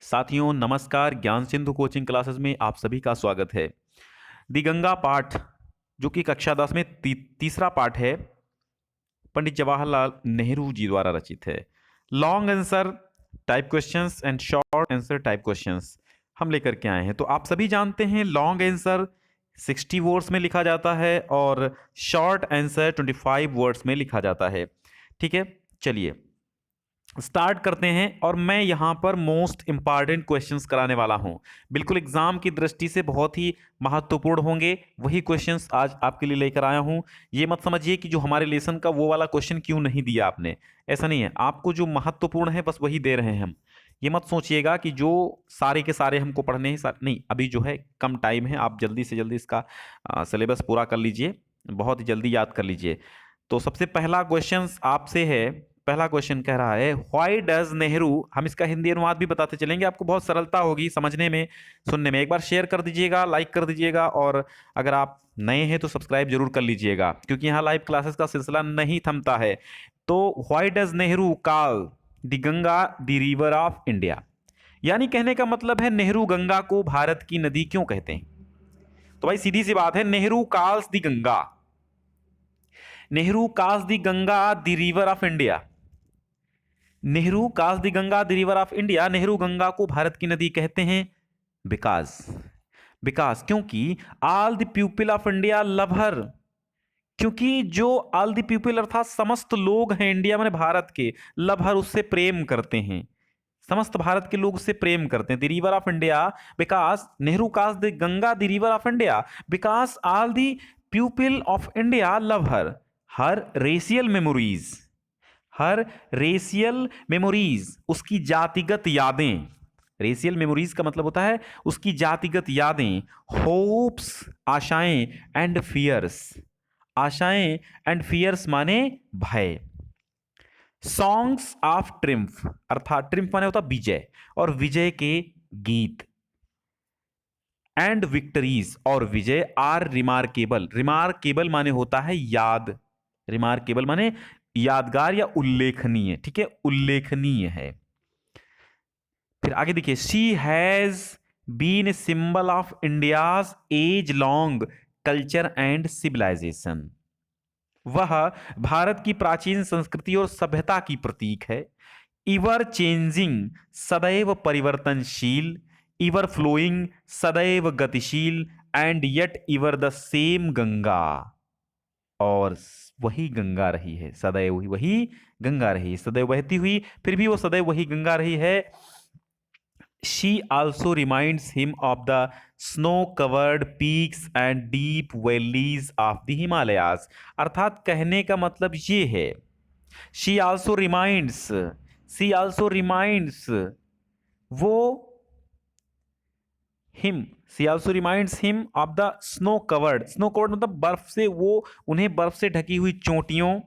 साथियों नमस्कार। ज्ञान सिंधु कोचिंग क्लासेस में आप सभी का स्वागत है। दी गंगा पाठ जो कि कक्षा 10 में तीसरा पाठ है, पंडित जवाहरलाल नेहरू जी द्वारा रचित है। Long answer type questions and short answer type questions हम लेकर के आए हैं। तो आप सभी जानते हैं लॉन्ग आंसर 60 वर्ड्स में लिखा जाता है और शॉर्ट आंसर 25 वर्ड्स में लिखा जाता है। ठीक है, चलिए स्टार्ट करते हैं। और मैं यहां पर मोस्ट इंपॉर्टेंट क्वेश्चंस कराने वाला हूं, बिल्कुल एग्जाम की दृष्टि से बहुत ही महत्वपूर्ण होंगे। वही क्वेश्चंस आज आपके लिए लेकर आया हूं। ये मत समझिए कि जो हमारे लेसन का वो वाला क्वेश्चन क्यों नहीं दिया आपने, ऐसा नहीं है। आपको जो महत्वपूर्ण है बस वही दे रहे हैं हम। ये मत सोचिएगा कि जो सारे के सारे हमको पढ़ने हैं, नहीं, अभी जो है कम टाइम है। आप जल्दी से जल्दी इसका सिलेबस पूरा कर लीजिए, बहुत ही जल्दी याद कर लीजिए। तो सबसे पहला क्वेश्चन आपसे है। पहला क्वेश्चन कह रहा है व्हाई डज नेहरू, हम इसका हिंदी अनुवाद भी बताते चलेंगे, आपको बहुत सरलता होगी समझने में सुनने में। एक बार शेयर कर दीजिएगा, लाइक कर दीजिएगा, और अगर आप नए हैं तो सब्सक्राइब जरूर कर लीजिएगा, क्योंकि यहाँ लाइव क्लासेस का सिलसिला नहीं थमता है। तो why does Nehru call the Ganga the river of India, यानी कहने का मतलब है नेहरू गंगा को भारत की नदी क्यों कहते हैं। तो भाई सीधी सी बात है, Nehru calls the Ganga, Nehru calls the Ganga the river of India. Nehru calls the Ganga the river of India, Nehru Ganga को भारत की नदी कहते हैं बिकॉज, क्योंकि all the people of India love her, क्योंकि जो ऑल द पीपल अर्थात समस्त लोग हैं इंडिया में भारत के, लव हर उससे प्रेम करते हैं, समस्त भारत के लोग उससे प्रेम करते हैं। The river of India because Nehru calls the Ganga the river of India because all the people of India love her racial memories, her racial memories उसकी जातिगत यादें, रेशियल मेमोरीज का मतलब होता है उसकी जातिगत यादें, होप्स आशाएं, एंड फियर्स, आशाएं एंड फियर्स माने भय, सॉन्ग्स ऑफ ट्रिम्फ अर्थात ट्रिम्फ माने होता विजय, और विजय के गीत, एंड विक्टरीज और विजय, आर रिमार्केबल, रिमार्केबल माने होता है याद, रिमार्केबल माने यादगार या उल्लेखनीय। ठीक है, उल्लेखनीय है। फिर आगे देखिए, she has been a symbol of India's age long culture and civilisation, वह भारत की प्राचीन संस्कृति और सभ्यता की प्रतीक है। इवर चेंजिंग सदैव परिवर्तनशील, इवर फ्लोइंग सदैव गतिशील, and yet इवर the same Ganga, और वही गंगा रही है सदैव, वही गंगा रही, सदैव बहती हुई, फिर भी वो सदैव वही गंगा रही है। She also reminds him of the snow covered peaks and deep valleys of the Himalayas, अर्थात कहने का मतलब ये है, she also reminds, she also reminds वो him, she also reminds him of the snow covered, snow covered मतलब बर्फ से, वो उन्हें बर्फ से ढकी हुई चोटियों,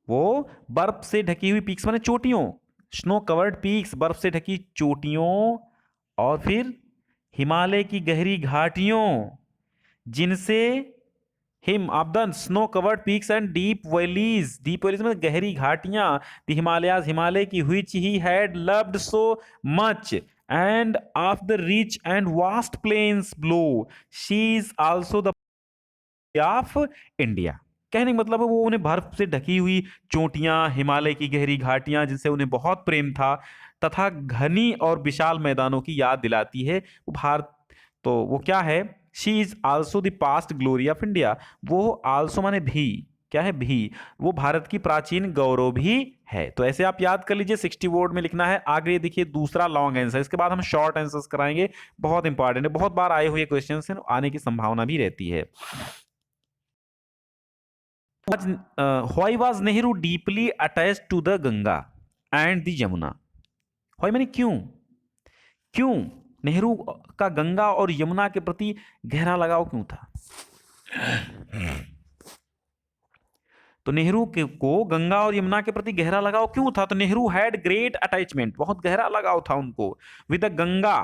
वो बर्फ से ढकी हुई पीक्स माने चोटियों, स्नो कवर्ड पीक्स बर्फ से ढकी चोटियों, और फिर हिमालय की गहरी घाटियों जिनसे, him of the snow covered peaks and deep valleys, deep valleys में गहरी घाटियां, द हिमालयाज हिमालय की, which he had loved so much, and of the rich and vast plains below, she is also the of India. कहने का मतलब है वो उन्हें बर्फ से ढकी हुई चोटियां, हिमालय की गहरी घाटियां जिनसे उन्हें बहुत प्रेम था, तथा घनी और विशाल मैदानों की याद दिलाती है वो भारत। तो वो क्या है, she is also the past glory of India, वो आल्सो माने भी, क्या है भी, वो भारत की प्राचीन गौरव भी है। तो ऐसे आप याद कर लीजिए, 60 वर्ड में लिखना है। आगे देखिए दूसरा लॉन्ग आंसर, इसके बाद हम शॉर्ट आंसर्स कराएंगे, बहुत इंपॉर्टेंट है, बहुत बार आए हुए क्वेश्चन हैं, आने की संभावना भी रहती है। Why was Nehru deeply attached to the Ganga and the Yamuna, why माने क्यों, क्यों नेहरू का गंगा और यमुना के प्रति गहरा लगाव क्यों था। तो नेहरू के को गंगा और यमुना के प्रति गहरा लगाव क्यों था, तो नेहरू हैड ग्रेट अटैचमेंट, बहुत गहरा लगाव था उनको, with the Ganga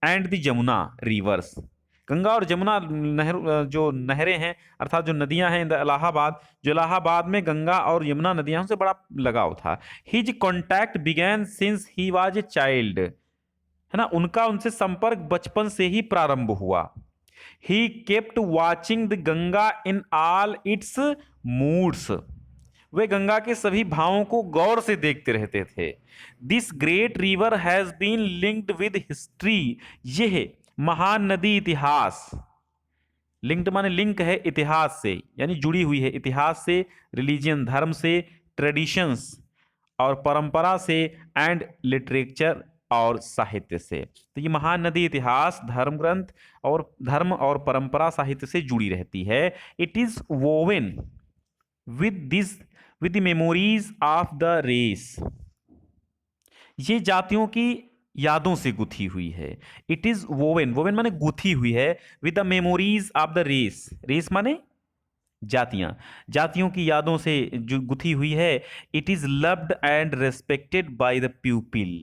and the Yamuna reverse, Ganga और जमुना नहर जो नहरें हैं अर्थात जो नदियां हैं इन द इलाहाबाद, जो इलाहाबाद में गंगा और यमुना नदियां उनसे बड़ा लगाव था। His contact began since he was a child, है ना, उनका उनसे संपर्क बचपन से ही प्रारंभ हुआ। He kept watching the Ganga in all its moods, वे गंगा के सभी भावों को गौर से देखते रहते थे। This great river has been linked with history, यह महान नदी इतिहास, लिंक्ड माने लिंक है इतिहास से, यानी जुड़ी हुई है इतिहास से, रिलीजियन धर्म से, ट्रेडिशंस और परंपरा से, एंड लिटरेचर और साहित्य से। तो ये महान नदी इतिहास, धर्म ग्रंथ और धर्म और परंपरा साहित्य से जुड़ी रहती है। It is woven with the memories of the race, ये जातियों की यादों से गुथी हुई है। इट इज वोवेन, वोवेन माने गुथी हुई है, with the memories of the race, race माने जातियां, जातियों की यादों से जो गुथी हुई है। It is loved and respected by the people,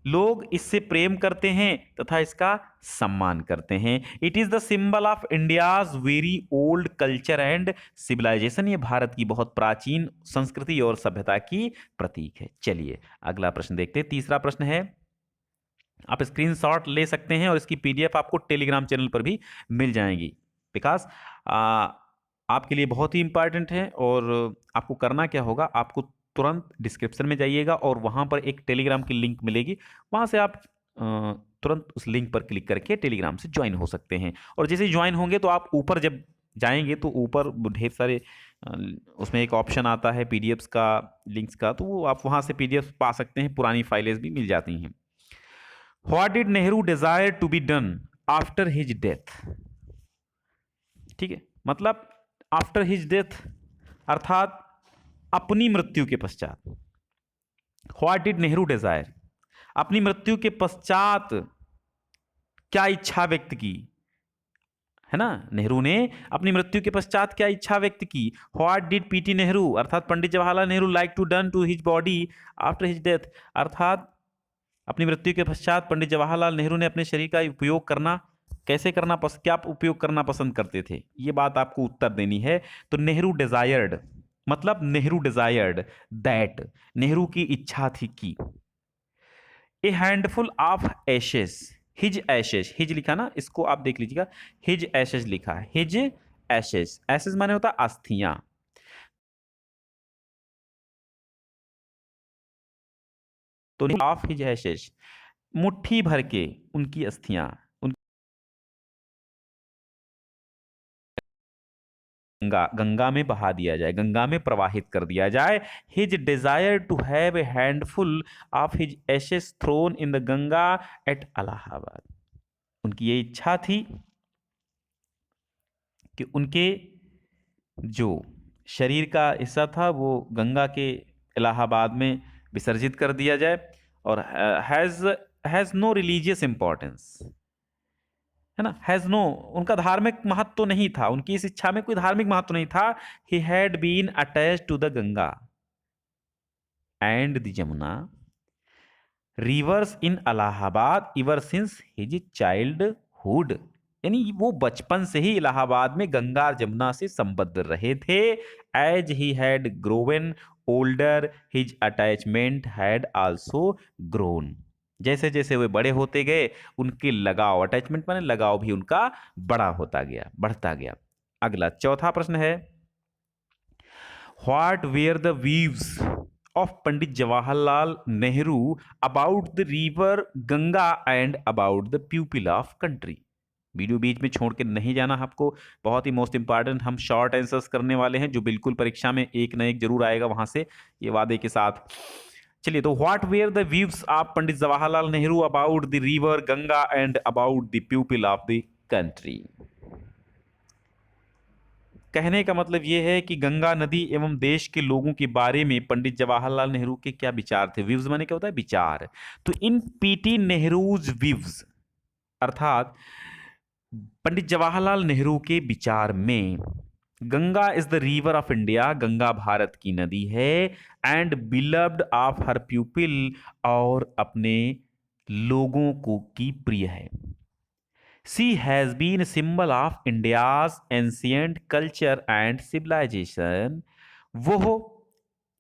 लोग इससे प्रेम करते हैं तथा इसका सम्मान करते हैं। It is the symbol of India's very old culture and civilisation, ये भारत की बहुत प्राचीन संस्कृति और सभ्यता की प्रतीक है। चलिए अगला प्रश्न देखते हैं। तीसरा प्रश्न है, आप स्क्रीनशॉट ले सकते हैं और इसकी पीडीएफ आपको टेलीग्राम चैनल पर भी मिल जाएगी। विकास आपके लिए बहुत ही इंपॉर्टेंट है, और आपको करना क्या होगा, आपको तुरंत डिस्क्रिप्शन में जाइएगा और वहाँ पर एक टेलीग्राम की लिंक मिलेगी, वहाँ से आप तुरंत उस लिंक पर क्लिक करके टेलीग्राम से ज्वाइन हो सकते हैं। और जैसे ज्वाइन होंगे तो आप ऊपर जब जाएंगे तो ऊपर ढेर सारे उसमें एक ऑप्शन आता है पीडीएफ्स का, लिंक्स का, तो वो आप वहाँ से पीडीएफ पा सकते हैं, पुरानी फाइलें भी मिल जाती हैं। What did Nehru desire to be done after his death, ठीक है, मतलब आफ्टर हिज डेथ अर्थात अपनी मृत्यु के पश्चात। व्हाट डिड नेहरू डिजायर, अपनी मृत्यु के पश्चात क्या इच्छा व्यक्त की, है ना, नेहरू ने अपनी मृत्यु के पश्चात क्या इच्छा व्यक्त की। व्हाट डिड पीटी नेहरू अर्थात Pandit Jawaharlal Nehru like to done to his body after his death, अर्थात अपनी मृत्यु के पश्चात पंडित जवाहरलाल नेहरू ने अपने शरीर का उपयोग करना कैसे करना क्या उपयोग करना पसंद करते थे, ये बात आपको उत्तर देनी है। तो नेहरू डिजायर्ड मतलब नेहरू डिजायर्ड दैट, नेहरू की इच्छा थी कि a handful of ashes, his ashes, his लिखा ना, इसको आप देख लीजिएगा, हिज एशेस लिखा है, हिज एशेस, एशेस माने होता अस्थियां, तो ऑफ हिज एशेस मुट्ठी भर के उनकी अस्थियां गंगा में बहा दिया जाए, गंगा में प्रवाहित कर दिया जाए। His desire to have a handful of his ashes thrown in the Ganga at Allahabad, उनकी ये इच्छा थी कि उनके जो शरीर का हिस्सा था वो गंगा के इलाहाबाद में विसर्जित कर दिया जाए। और हैज नो रिलीजियस इंपॉर्टेंस, है ना, हैज नो, उनका धार्मिक महत्व तो नहीं था, उनकी इस इच्छा में कोई धार्मिक महत्व नहीं था। He had been attached to the Ganga and the Jamuna rivers in Allahabad ever since his childhood, यानी वो बचपन से ही इलाहाबाद में गंगा और जमुना से संबद्ध रहे थे। As he had grown older his attachment had also grown, जैसे जैसे वे बड़े होते गए उनके लगाव, अटैचमेंट माने लगाव भी उनका बड़ा होता गया, बढ़ता गया। अगला चौथा प्रश्न है, what were the views of Pandit Jawaharlal Nehru about the river Ganga and about the people of country. Video बीच में छोड़ के नहीं जाना आपको, बहुत ही मोस्ट इंपॉर्टेंट, हम शॉर्ट आंसर्स करने वाले हैं जो बिल्कुल परीक्षा में एक न एक जरूर आएगा वहां से, ये वादे के साथ। चलिए, तो what were the views of Pandit Jawaharlal Nehru about the river Ganga and about the people of the country. कहने का मतलब यह है कि गंगा नदी एवं देश के लोगों के बारे में पंडित जवाहरलाल नेहरू के क्या विचार थे। व्यूज माने क्या होता है, विचार। तो इन पीटी नेहरूज व्यूज अर्थात पंडित जवाहरलाल नेहरू के विचार में Ganga is the river of India, Ganga Bharat की नदी है, and beloved of her people, और अपने लोगों को की प्रिय है। She has been a symbol of India's ancient culture and civilization. वो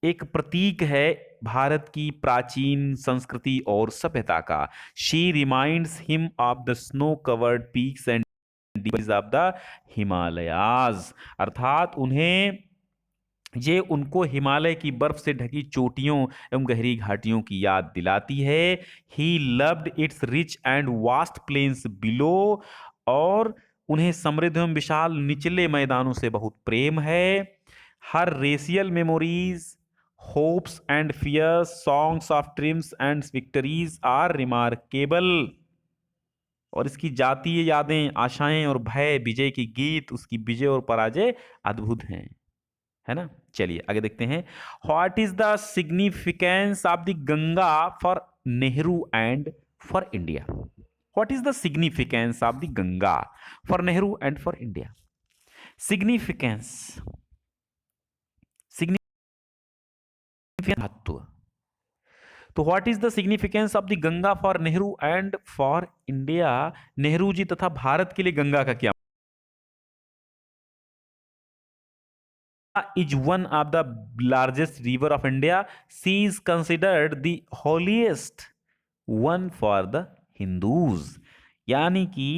एक प्रतीक है भारत की प्राचीन संस्कृति और सभ्यता का. She reminds him of the snow-covered peaks and deeps of the Himalayas. अर्थात उन्हें ये उनको हिमालय की बर्फ से ढकी चोटियों एवं गहरी घाटियों की याद दिलाती है. He loved its rich and vast plains below. और उन्हें समृद्ध एवं विशाल निचले मैदानों से बहुत प्रेम है. Her racial memories, hopes and fears, songs of triumphs and victories are remarkable. और इसकी जातीय यादें, आशाएं और भय, विजय की गीत, उसकी विजय और पराजय अद्भुत हैं. है ना. चलिए आगे देखते हैं. What is the significance of the Ganga for Nehru and for India. What is the significance of the Ganga for Nehru and for India. Significance, महत्व. तो what is the significance of the Ganga for Nehru and for India. Nehru ji तथा भारत के लिए गंगा का क्या is one of the largest river of India. She is considered the holiest one for the Hindus. यानी कि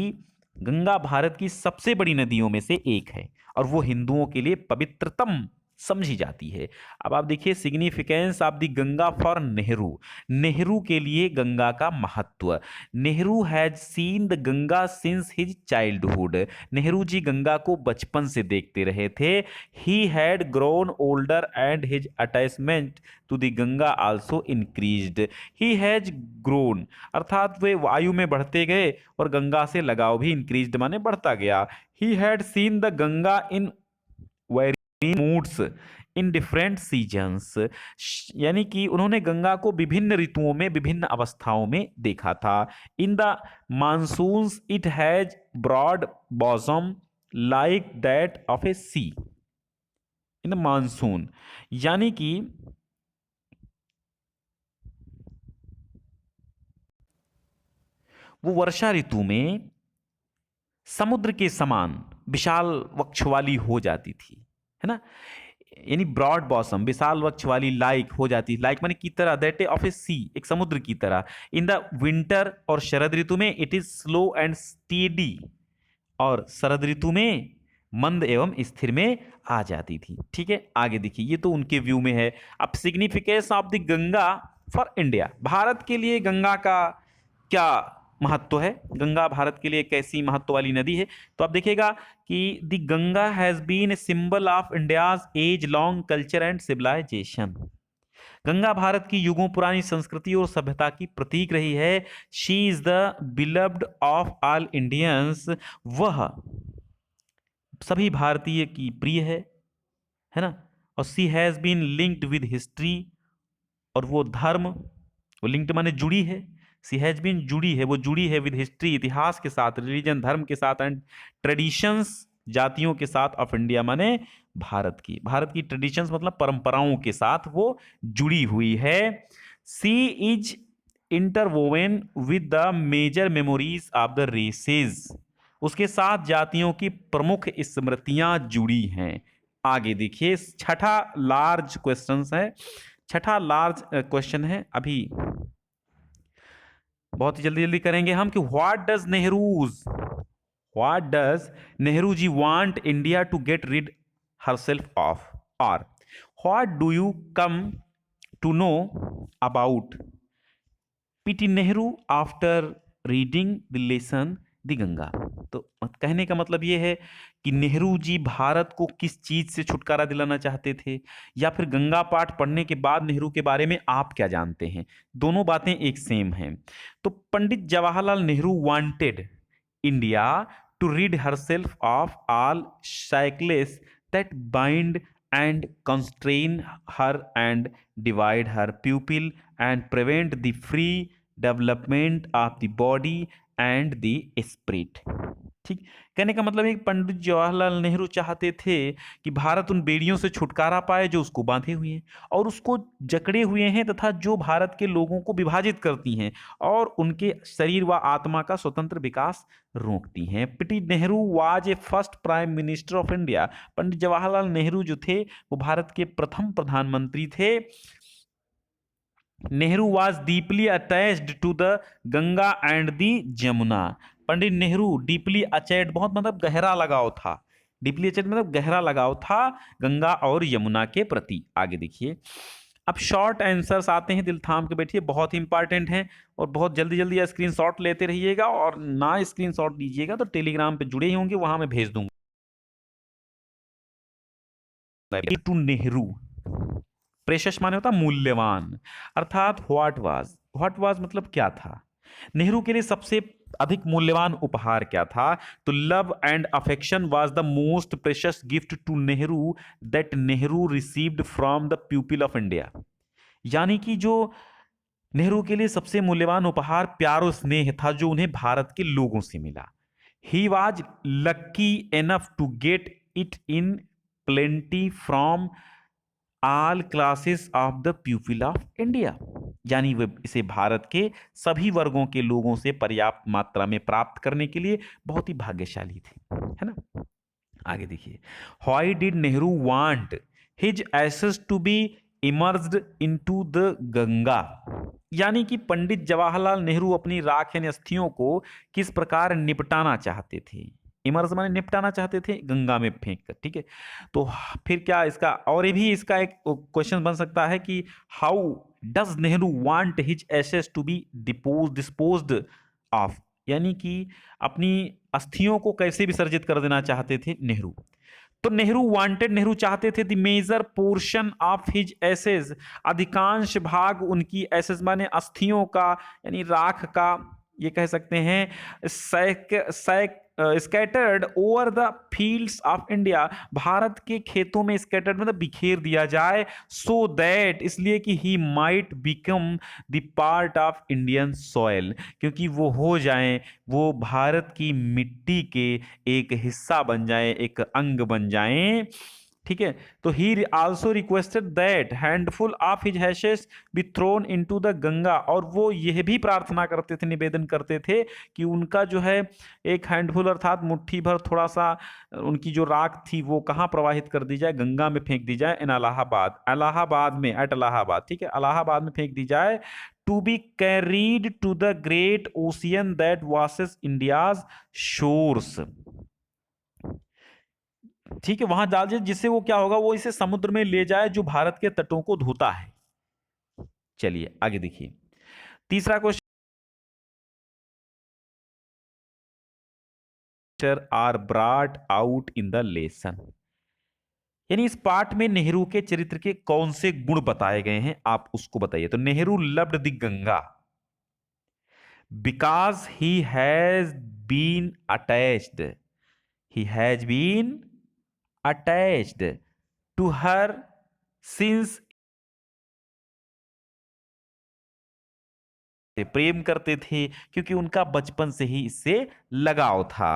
गंगा भारत की सबसे बड़ी नदियों में से एक है और वो हिंदुओं के लिए पवित्रतम समझी जाती है. अब आप देखिए significance of the Ganga for Nehru. Nehru के लिए गंगा का महत्व. Nehru has seen the Ganga since his childhood. Nehru ji Ganga को बचपन से देखते रहे थे. He had grown older and his attachment to the Ganga also increased. He has grown अर्थात वे वायु में बढ़ते गए और गंगा से लगाव भी इंक्रीज्ड माने बढ़ता गया. He had seen the Ganga in moods in different seasons. यानी कि उन्होंने गंगा को विभिन्न ऋतुओं में, विभिन्न अवस्थाओं में देखा था. In the monsoons it has broad bosom like that of a sea. In the monsoon यानी कि वो वर्षा ऋतु में समुद्र के समान विशाल वक्ष वाली हो जाती थी. है ना. यानी ब्रॉड बॉसम, विशाल वक्ष वाली, लाइक हो जाती, लाइक माने की तरह, दैट ऑफ ए सी, एक समुद्र की तरह. इन द विंटर और शरद ऋतु में it is slow and steady. और शरद ऋतु में मंद एवं स्थिर में आ जाती थी. ठीक है. आगे देखिए, ये तो उनके व्यू में है. अब significance of the Ganga for India. Bharat के लिए गंगा का क्या महत्व है. गंगा भारत के लिए कैसी महत्व वाली नदी है. तो आप देखिएगा कि the Ganga has been a symbol of India's age long culture and civilisation. Ganga Bharat की युगों पुरानी संस्कृति और सभ्यता की प्रतीक रही है. She is the beloved of all Indians. वह सभी भारतीय की प्रिय है ना. और she has been linked with history. और वो धर्म, वो लिंक्ड माने जुड़ी है. सी हैज बीन जुड़ी है, वो जुड़ी है विद हिस्ट्री, इतिहास के साथ, रिलीजन धर्म के साथ, एंड ट्रेडिशंस जातियों के साथ ऑफ इंडिया माने भारत की ट्रेडिशंस मतलब परंपराओं के साथ वो जुड़ी हुई है. She is interwoven with the major memories of the races. उसके साथ जातियों की प्रमुख स्मृतियां जुड़ी हैं. आगे देखिए, छठा लार्ज क्वेश्चन है. छठा लार्ज क्वेश्चन है, अभी बहुत ही जल्दी जल्दी करेंगे हम कि what does Nehru ji want India to get rid herself of. और what do you come to know about PT Nehru after reading the lesson the Ganga. तो कहने का मतलब ये है कि नेहरू जी भारत को किस चीज से छुटकारा दिलाना चाहते थे, या फिर गंगा पाठ पढ़ने के बाद नेहरू के बारे में आप क्या जानते हैं. दोनों बातें एक सेम हैं. तो Pandit Jawaharlal Nehru wanted India to rid herself of all shackles that bind and constrain her and divide her pupil and prevent the free development of the body and the spirit. ठीक। कहने का मतलब है कि पंडित जवाहरलाल नेहरू चाहते थे कि भारत उन बेड़ियों से छुटकारा पाए जो उसको बांधे हुए हैं और उसको जकड़े हुए हैं, तथा जो भारत के लोगों को विभाजित करती हैं और उनके शरीर व आत्मा का स्वतंत्र विकास रोकती हैं। PT Nehru was a first prime minister of India. Pandit Jawaharlal Nehru जो थे वो भारत के प्रथम प्रधानमंत्री थे। Nehru was deeply attached to the Ganga and the Jamuna. Pandit Nehru deeply attached, बहुत मतलब गहरा लगाव था, डीपली अटैच्ड मतलब गहरा लगाव था गंगा और यमुना के प्रति। आगे देखिए, अब शॉर्ट आंसर्स आते हैं, दिल थाम के बैठिए, बहुत ही इंपॉर्टेंट हैं और बहुत जल्दी जल्दी स्क्रीनशॉट लेते रहिएगा, और ना स्क्रीनशॉट लीजिएगा तो टेलीग्राम पे जुड़े ही होंगे, वहां मैं भेज दूंगा। टू नेहरू, प्रेशस माने होता मूल्यवान, अर्थात व्हाट वाज मतलब क्या था। नेहरू के लिए सबसे अधिक मूल्यवान उपहार क्या था? तो love and affection was the most precious gift to Nehru that Nehru received from the people of India. यानी कि जो नेहरू के लिए सबसे मूल्यवान उपहार प्यार और स्नेह था जो उन्हें भारत के लोगों से मिला। He was lucky enough to get it in plenty from all classes of the people of India. यानी वे इसे भारत के सभी वर्गों के लोगों से पर्याप्त मात्रा में प्राप्त करने के लिए बहुत ही भाग्यशाली थे, है ना। आगे देखिए, why did Nehru want his ashes to be immersed into the Ganga. यानी कि पंडित जवाहरलाल नेहरू अपनी राख यानी अस्थियों को किस प्रकार निपटाना चाहते थे? इमर्ज माने निपटाना चाहते थे, गंगा में फेंक कर, ठीक है। तो फिर क्या इसका, और ये भी इसका एक क्वेश्चन बन सकता है कि how does Nehru want his ashes to be disposed of. यानी कि अपनी अस्थियों को कैसे विसर्जित कर देना चाहते थे नेहरू। तो नेहरू चाहते थे the major portion of his ashes, अधिकांश भाग उनकी एसेस माने अस्थियों का यानी राख का, ये कह सकते हैं, scattered over the fields of India, Bharat के खेतों में स्कैटर्ड मतलब बिखेर दिया जाए, सो दैट इसलिए कि he might become the part of Indian soil, क्योंकि वो हो जाएं, वो भारत की मिट्टी के एक हिस्सा बन जाए, एक अंग बन जाएं, ठीक है। तो ही also requested that handful of his hashes B thrown into the Ganga, और वो यह भी प्रार्थना करते थे, निवेदन करते थे कि उनका जो है एक हैंडफुल अर्थात मुट्ठी भर थोड़ा सा उनकी जो राख थी वो कहाँ प्रवाहित कर दी जाए? गंगा में फेंक दी जाए, इन इलाहाबाद, इलाहाबाद में, एट इलाहाबाद, ठीक है, इलाहाबाद में फेंक दी जाए, to be carried to the great ocean that washes India's shores. ठीक है, वहां डाल दिया, जिससे वो क्या होगा, वो इसे समुद्र में ले जाए जो भारत के तटों को धोता है। चलिए आगे देखिए, तीसरा question, are brought out in the lesson. यानी इस पाठ में नेहरू के चरित्र के कौन से गुण बताए गए हैं, आप उसको बताइए। तो Nehru loved the Ganga because he has been attached, he has been attached to her since, प्रेम करते थे क्योंकि उनका बचपन से ही इससे लगाव था।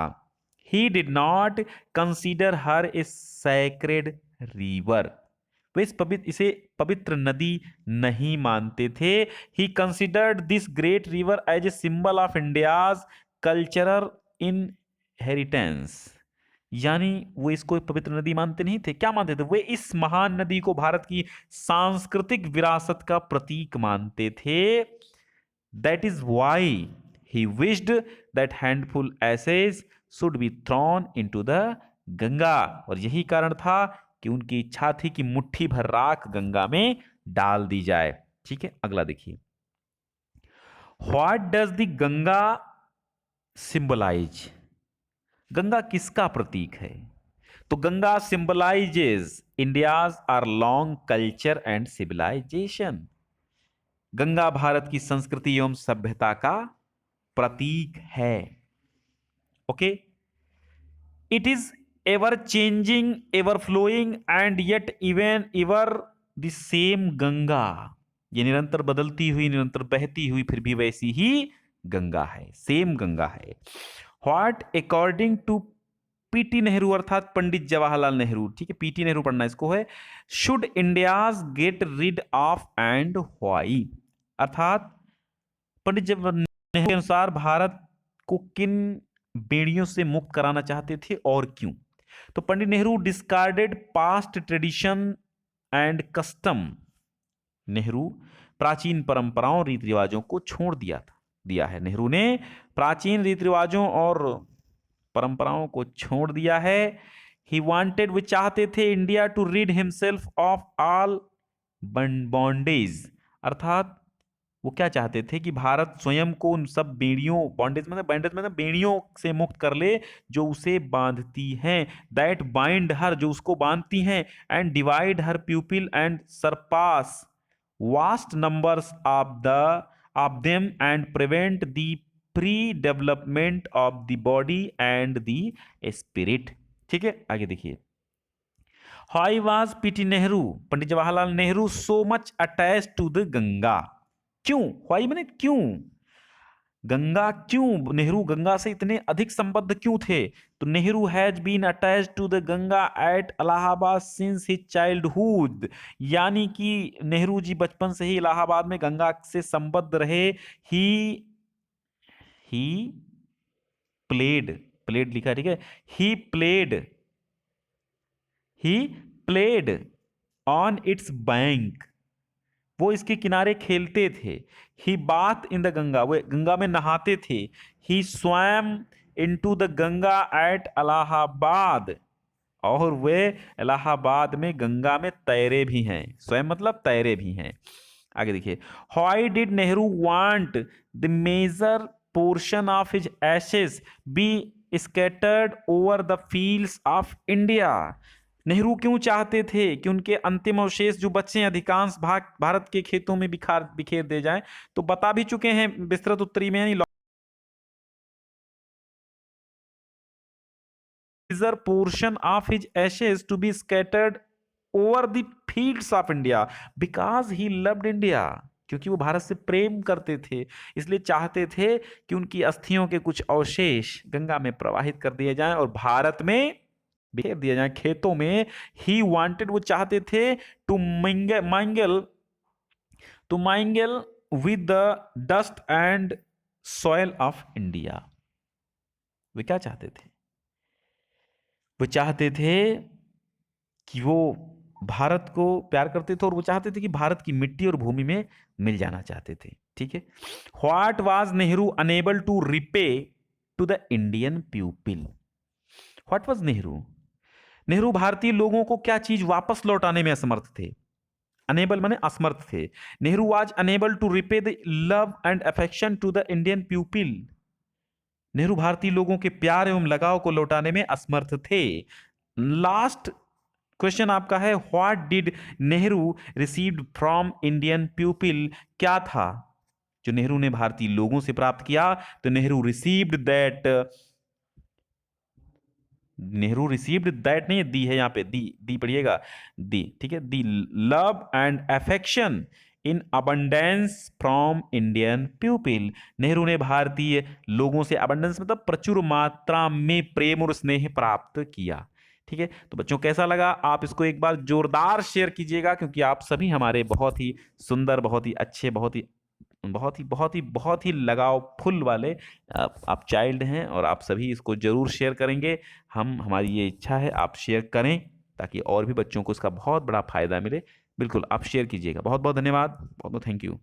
he did not consider her a sacred river, वे इसे पवित्र नदी नहीं मानते थे। he considered this great river as a symbol of India's cultural inheritance, यानी वो इसको एक पवित्र नदी मानते नहीं थे, क्या मानते थे? वे इस महान नदी को भारत की सांस्कृतिक विरासत का प्रतीक मानते थे। That is why he wished that handful ashes should be thrown into the Ganga, और यही कारण था कि उनकी इच्छा थी कि मुट्ठी भर राख गंगा में डाल दी जाए। ठीक है, अगला देखिए, what does the Ganga symbolise. Ganga किसका प्रतीक है? तो Ganga symbolises India's are long culture and civilisation, Ganga Bharat की संस्कृति एवं सभ्यता का प्रतीक है। Okay, it is ever changing, ever flowing and yet even ever the same Ganga, ये निरंतर बदलती हुई, निरंतर बहती हुई, फिर भी वैसी ही गंगा है, सेम गंगा है। What according to PT Nehru अर्थात पंडित जवाहरलाल नेहरू, ठीक है, पीटी नेहरू पढ़ना इसको है, should India's get rid of and why, अर्थात पंडित जवाहरलाल नेहरू के अनुसार भारत को किन बेड़ियों से मुक्त कराना चाहते थे और क्यों। तो Pandit Nehru discarded past tradition and custom, Nehru प्राचीन परंपराओं रीति रिवाजों को छोड़ दिया है। नेहरू ने प्राचीन रीति रिवाजों और परंपराओं को छोड़ दिया है। ही वांटेड, वो चाहते थे, India to rid himself of all bondage, अर्थात वो क्या चाहते थे कि भारत स्वयं को उन सब बेड़ियों, बॉन्डेज मतलब बेड़ियों से मुक्त कर ले जो उसे बांधती हैं, दैट बाइंड हर, जो उसको बांधती हैं, and divide her pupil and suppress vast numbers of them and prevent the free development of the body and the spirit. ठीक है, आगे देखिए। Why was PT Nehru, Pandit Jawaharlal Nehru, so much attach to the Ganga, क्यों, why माने क्यों, गंगा क्यों, नेहरू गंगा से इतने अधिक संबद्ध क्यों थे। तो Nehru has been attached to the Ganga at Allahabad since his childhood, यानी कि नेहरू जी बचपन से ही इलाहाबाद में गंगा से संबद्ध रहे। ही प्लेड लिखा है, ठीक है, he played on its bank, वो इसके किनारे खेलते थे। He bath in the Ganga, वो गंगा में नहाते थे। He swam into the Ganga at Allahabad, और वे इलाहाबाद में गंगा में तैरे भी हैं, स्वयं मतलब तैरे भी हैं। आगे देखिए। Why did Nehru want the major portion of his ashes be scattered over the fields of India, Nehru क्यों चाहते थे कि उनके अंतिम अवशेष जो बचे अधिकांश भाग भारत के खेतों में बिखेर दे जाएं। तो बता भी चुके हैं विस्तृत उत्तरी में, यानी portion of his ashes to be scattered over the fields of India because he loved India, क्योंकि वो भारत से प्रेम करते थे, इसलिए चाहते थे कि उनकी अस्थियों के कुछ अवशेष गंगा में प्रवाहित कर दिए जाएं और भारत में बिखेर दिया जाए, खेतों में। ही वांटेड, वो चाहते थे, to mingle with the dust and soil of India, वे क्या चाहते थे, वो चाहते थे कि वो भारत को प्यार करते थे और वो चाहते थे कि भारत की मिट्टी और भूमि में मिल जाना चाहते थे। ठीक है। What was Nehru unable to repay to the Indian people, what was Nehru भारतीय लोगों को क्या चीज वापस लौटाने में असमर्थ थे, अनेबल माने असमर्थ थे। Nehru was unable to repay the love and affection to the Indian people, Nehru भारतीय लोगों के प्यार एवं लगाव को लौटाने में असमर्थ थे। लास्ट क्वेश्चन आपका है, what did Nehru received from Indian people, क्या था जो नेहरू ने भारतीय लोगों से प्राप्त किया। तो नेहरू रिसीव्ड दैट नहीं, दी है यहाँ पे, दी पढ़िएगा, दी, ठीक है, the love and affection in abundance from Indian people, Nehru ने भारतीय लोगों से, अबंडेंस मतलब प्रचुर मात्रा में प्रेम और स्नेह प्राप्त किया। ठीक है। तो बच्चों कैसा लगा, आप इसको एक बार जोरदार शेयर कीजिएगा, क्योंकि आप सभी हमारे बहुत ही सुंदर, बहुत ही अच्छे, बहुत ही लगाव फुल वाले आप चाइल्ड हैं, और आप सभी इसको जरूर शेयर करेंगे। हमारी ये इच्छा है आप शेयर करें, ताकि और भी बच्चों को इसका बहुत बड़ा फायदा मिले। बिल्कुल आप शेयर कीजिएगा। बहुत बहुत धन्यवाद, बहुत बहुत थैंक यू।